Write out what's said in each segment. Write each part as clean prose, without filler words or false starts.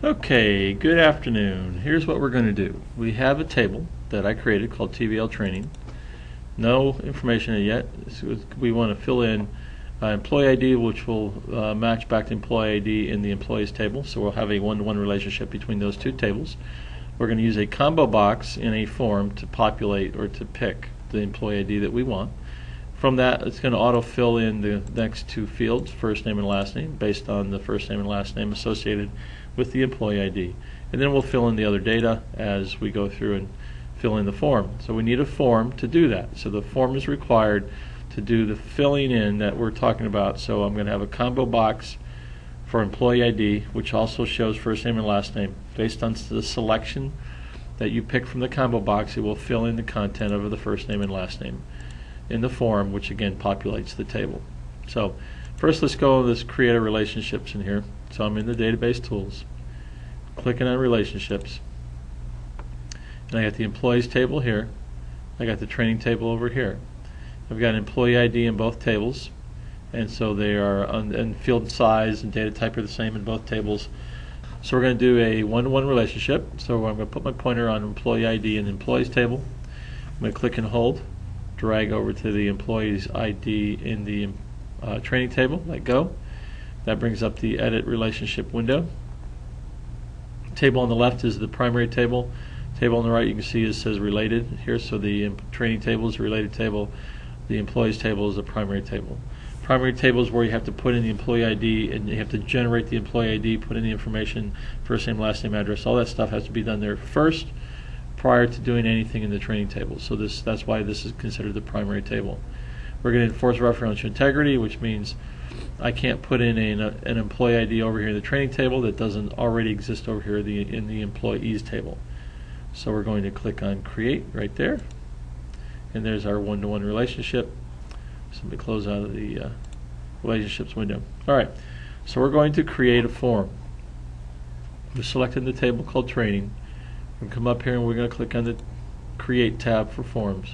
Okay, good afternoon. Here's what we're going to do. We have a table that I created called TVL Training. No information in it yet. So we want to fill in employee ID, which will match back to employee ID in the employees table. So we'll have a one-to-one relationship between those two tables. We're going to use a combo box in a form to populate or to pick the employee ID that we want. From that, it's going to auto-fill in the next two fields, first name and last name, based on the first name and last name associated with the employee ID. And then we'll fill in the other data as we go through and fill in the form. So we need a form to do that. So the form is required to do the filling in that we're talking about. So I'm going to have a combo box for employee ID, which also shows first name and last name. Based on the selection that you pick from the combo box, it will fill in the content of the first name and last name in the form, which again populates the table. So first let's create a relationships in here. So I'm in the database tools, clicking on relationships, and I got the employees table here. I got the training table over here. I've got an employee ID in both tables, and so they are and field size and data type are the same in both tables. So we're going to do a one-to-one relationship. So I'm going to put my pointer on employee ID in the employees table. I'm going to click and hold, drag over to the employees ID in the training table, let go. That brings up the edit relationship window. Table on the left is the primary table. Table on the right, you can see it says related here. So the training table is a related table. The employees table is a primary table. Primary table is where you have to put in the employee ID and you have to generate the employee ID, put in the information, first name, last name, address. All that stuff has to be done there first prior to doing anything in the training table. So that's why this is considered the primary table. We're going to enforce referential integrity, which means I can't put in an employee ID over here in the training table that doesn't already exist over here in the employees table. So we're going to click on create right there, and there's our one-to-one relationship. So let me close out of the relationships window. Alright, so we're going to create a form. We're selecting the table called training. We're going to come up here and we're going to click on the create tab for forms.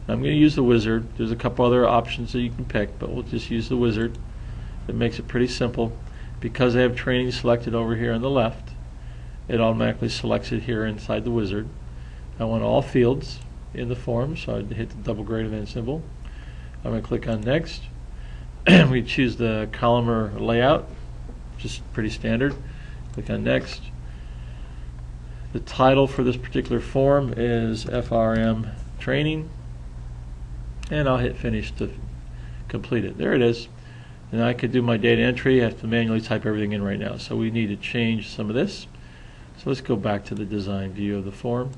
I'm going to use the wizard. There's a couple other options that you can pick, but we'll just use the wizard. It makes it pretty simple. Because I have training selected over here on the left, it automatically selects it here inside the wizard. I want all fields in the form, so I'd hit the double greater than symbol. I'm going to click on next. We choose the columnar layout, just pretty standard. Click on next. The title for this particular form is FRM Training, and I'll hit finish to complete it. There it is. And I could do my data entry. I have to manually type everything in right now, so we need to change some of this. So let's go back to the design view of the form.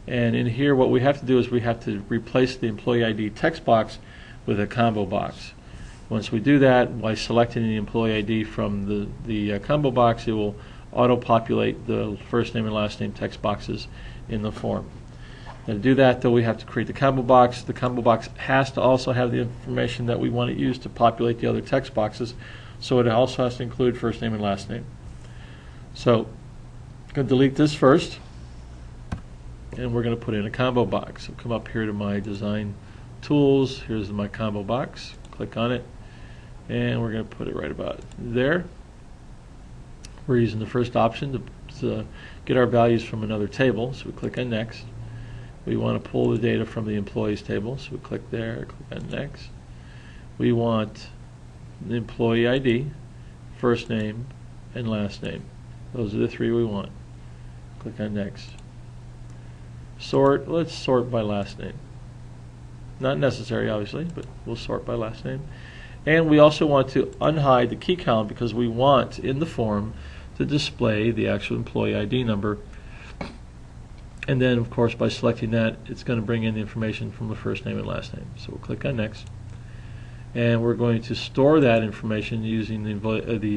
And in here what we have to do is we have to replace the employee ID text box with a combo box. Once we do that, by selecting the employee ID from the combo box, it will auto-populate the first name and last name text boxes in the form. And to do that, though, we have to create the combo box. The combo box has to also have the information that we want to use to populate the other text boxes, so it also has to include first name and last name. So I'm going to delete this first, and we're going to put in a combo box. So come up here to my design tools. Here's my combo box. Click on it, and we're going to put it right about there. We're using the first option to get our values from another table, so we click on next. We want to pull the data from the employees table, so we click there, click on next. We want the employee ID, first name, and last name. Those are the three we want. Click on next. Sort, let's sort by last name. Not necessary, obviously, but we'll sort by last name. And we also want to unhide the key column because we want in the form to display the actual employee ID number. And then, of course, by selecting that, it's going to bring in the information from the first name and last name. So we'll click on next. And we're going to store that information using the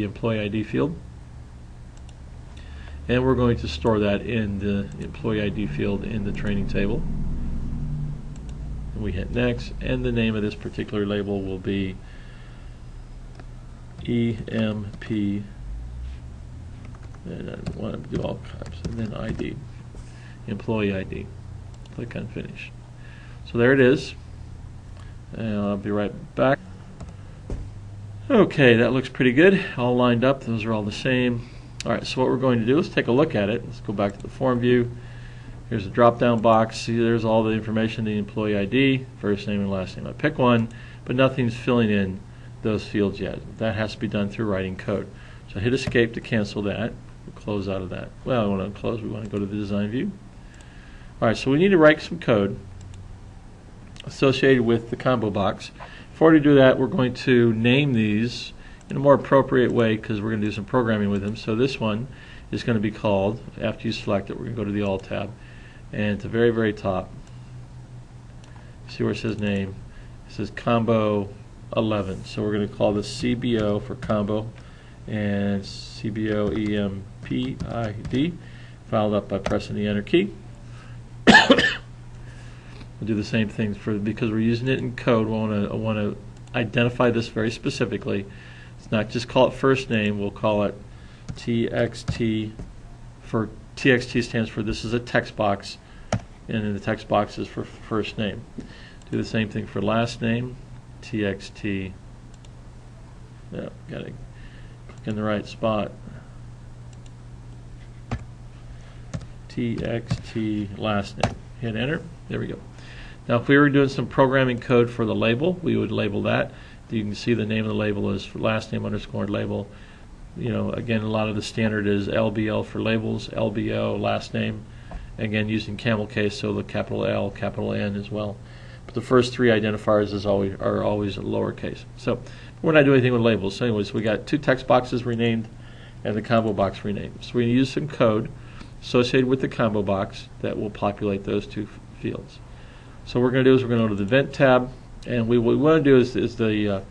employee ID field. And we're going to store that in the employee ID field in the training table. And we hit next, and the name of this particular label will be EMP, and I want to do all caps, and then ID, employee ID. Click on finish. So there it is, and I'll be right back. Okay, that looks pretty good, all lined up. Those are all the same. All right, so what we're going to do is take a look at it. Let's go back to the form view. Here's a drop-down box. See, there's all the information, the employee ID, first name and last name. I pick one, but nothing's filling in those fields yet. That has to be done through writing code. So hit escape to cancel that. We'll close out of that. Well, I want to unclose. We want to go to the design view. All right, so we need to write some code associated with the combo box. Before we do that, we're going to name these in a more appropriate way because we're going to do some programming with them. So this one is going to be called, after you select it, we're going to go to the All tab, and at the very, very top, see where it says name, it says Combo 11. So we're going to call this CBO for Combo, and CBO EMPID, followed up by pressing the Enter key. We'll do the same thing because we're using it in code. We want to identify this very specifically. It's not just call it first name. We'll call it TXT. For TXT stands for this is a text box, and then the text box is for first name. Do the same thing for last name. TXT. Yeah, got to click in the right spot. TXT last name. Hit enter. There we go. Now, if we were doing some programming code for the label, we would label that. You can see the name of the label is for last name underscore label. You know, again, a lot of the standard is LBL for labels, LBO last name. Again, using camel case, so the capital L, capital N as well. But the first three identifiers are always lowercase. So we're not doing anything with labels. So anyways, we got two text boxes renamed and the combo box renamed. So we use some code associated with the combo box that will populate those two fields. So what we're going to do is we're going to go to the Event tab, and what we want to do is the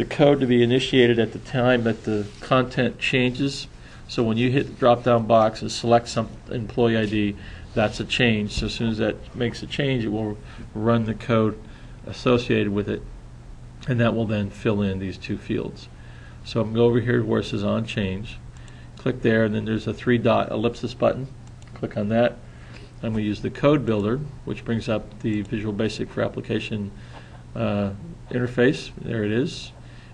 code to be initiated at the time that the content changes. So when you hit the drop-down box and select some employee ID, that's a change. So as soon as that makes a change, it will run the code associated with it, and that will then fill in these two fields. So I'm going to go over here where it says On Change. Click there, and then there's a three-dot ellipsis button. Click on that. I'm going to use the code builder, which brings up the Visual Basic for Application interface. There it is.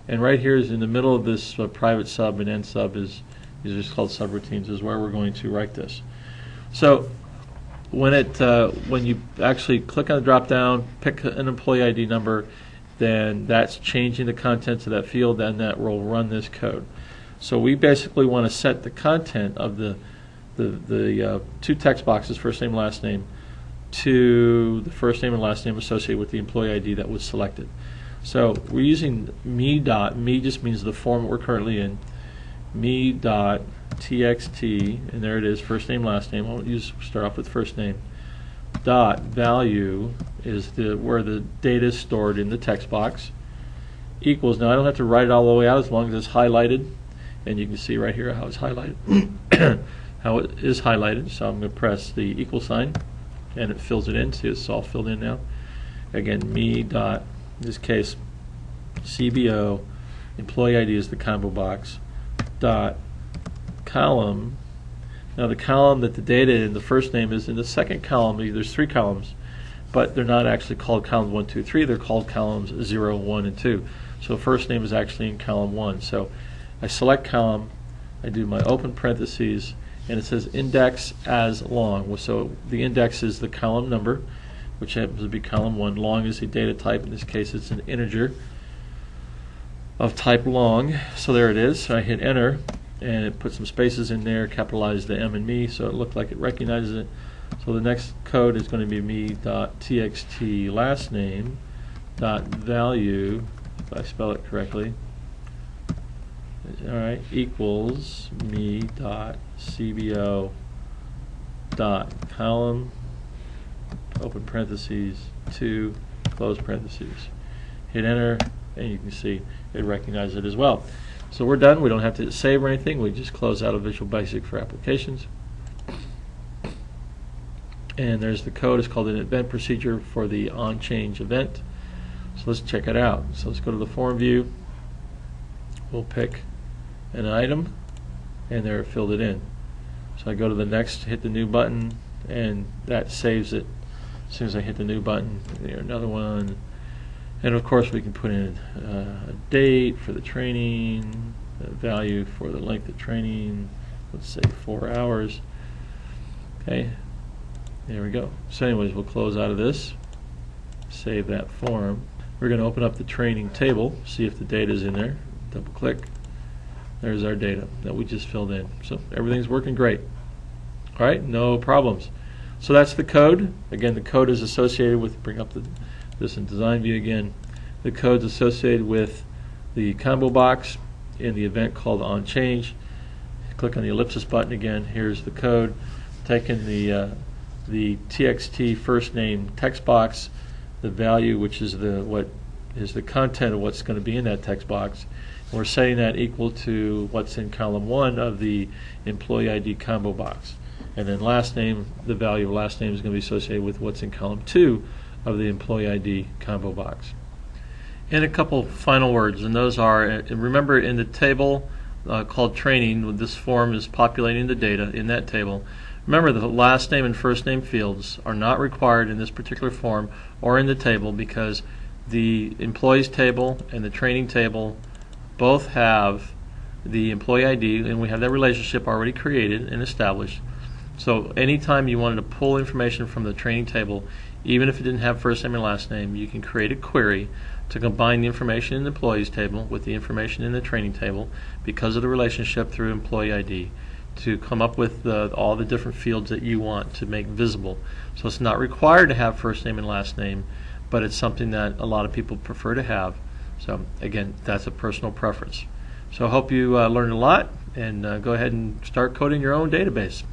And right here is in the middle of this private sub and end sub these are just called subroutines, is where we're going to write this. So when you actually click on the drop down, pick an employee ID number, then that's changing the contents of that field, and that will run this code. So we basically want to set the content of the two text boxes, first name, last name, to the first name and last name associated with the employee ID that was selected. So we're using me just means the format we're currently in, me.txt, and there it is, first name, last name. I'll start off with first name. Dot value is where the data is stored in the text box. Equals, now I don't have to write it all the way out as long as it's highlighted, and you can see right here how it's highlighted. How it is highlighted. So I'm going to press the equal sign, and it fills it in. See, it's all filled in now. Again, me dot, in this case, CBO, employee ID is the combo box, dot column. Now the column that the data in the first name is in the second column. There's three columns, but they're not actually called columns 1, 2, 3. They're called columns 0, 1, and 2. So first name is actually in column 1. So I select column, I do my open parentheses, and it says index as long. So the index is the column number, which happens to be column 1. Long is the data type. In this case, it's an integer of type long. So there it is. So I hit enter, and it puts some spaces in there, capitalized the M and me, so it looked like it recognizes it. So the next code is going to be me.txt last name dot value, if I spell it correctly, all right, equals me dot cbo dot column, open parentheses, 2, close parentheses. Hit enter, and you can see it recognizes it as well. So we're done. We don't have to save or anything. We just close out of Visual Basic for Applications. And there's the code. It's called an event procedure for the on-change event. So let's check it out. So let's go to the form view. We'll pick an item, and there it filled it in. So I go to the next, hit the new button, and that saves it. As soon as I hit the new button, there another one. And of course we can put in a date for the training, a value for the length of training, let's say 4 hours. Okay, there we go. So anyways, we'll close out of this, save that form. We're going to open up the training table, see if the data is in there. Double click. There's our data that we just filled in. So everything's working great. All right, no problems. So that's the code. Again, the code is associated with, bring up this in design view again. The code's associated with the combo box in the event called onChange. Click on the ellipsis button again. Here's the code. Taking the txt first name text box, the value, which is what is the content of what's going to be in that text box. And we're setting that equal to what's in column 1 of the employee ID combo box. And then last name, the value of last name is going to be associated with what's in column 2 of the employee ID combo box. And a couple final words, and those are, remember in the table called training, this form is populating the data in that table. Remember, the last name and first name fields are not required in this particular form or in the table because the employees table and the training table both have the employee ID, and we have that relationship already created and established. So anytime you wanted to pull information from the training table, even if it didn't have first name and last name, you can create a query to combine the information in the employees table with the information in the training table because of the relationship through employee ID to come up with all the different fields that you want to make visible. So it's not required to have first name and last name, but it's something that a lot of people prefer to have. So again, that's a personal preference. So I hope you learned a lot, and go ahead and start coding your own database.